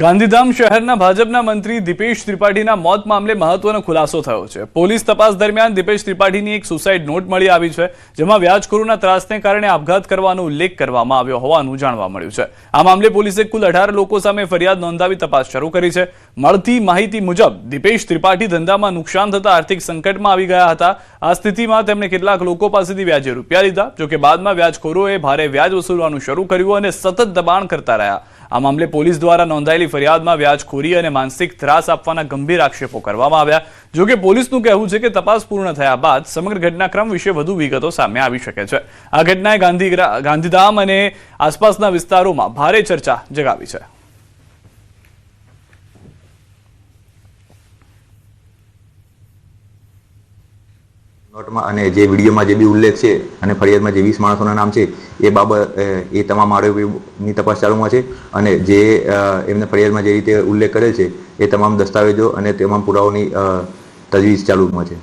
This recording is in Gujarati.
ગાંધીધામ શહેરના ભાજપના મંત્રી દીપેશ ત્રિપાઠીના મોત મામલે મહત્વનો ખુલાસો થયો છે। પોલીસ તપાસ દરમિયાન દીપેશ ત્રિપાઠીની એક સુસાઇડ નોટ મળી આવી છે, જેમાં વ્યાજખોરોના ત્રાસને કારણે આપઘાત કરવાનો ઉલ્લેખ કરવામાં આવ્યો હોવાનું જાણવા મળ્યું છે। આ મામલે પોલીસે કુલ 18 લોકો સામે ફરિયાદ નોંધાવી તપાસ શરૂ કરી છે। મળતી માહિતી મુજબ દીપેશ ત્રિપાઠી ધંધામાં નુકસાન થતા આર્થિક સંકટમાં આવી ગયા હતા। આ સ્થિતિમાં તેમણે કેટલાક લોકો પાસેથી વ્યાજે રૂપિયા લીધા, જોકે બાદમાં વ્યાજખોરોએ ભારે વ્યાજ વસૂલવાનું શરૂ કર્યું અને સતત દબાણ કરતા રહ્યા। આ મામલે પોલીસ દ્વારા નોંધાયેલી ફરિયાદમાં વ્યાજખોરી અને માનસિક ત્રાસ આપવાના ગંભીર આક્ષેપો કરવામાં આવ્યા। જોકે પોલીસનું કહેવું છે કે તપાસ પૂર્ણ થયા બાદ સમગ્ર ઘટનાક્રમ વિશે વધુ વિગતો સામે આવી શકે છે। આ ઘટનાએ ગાંધીધામ અને આસપાસના વિસ્તારોમાં ભારે ચર્ચા જગાવી છે। નોટમાં અને જે વિડીયોમાં જે બી ઉલ્લેખ છે અને ફરિયાદમાં જે 20 માણસોના નામ છે એ બાબત એ તમામ આરોપીની તપાસ ચાલુમાં છે અને જે એમને ફરિયાદમાં જે રીતે ઉલ્લેખ કરેલ છે એ તમામ દસ્તાવેજો અને તમામ પુરાવાઓની તજવીજ ચાલુમાં છે।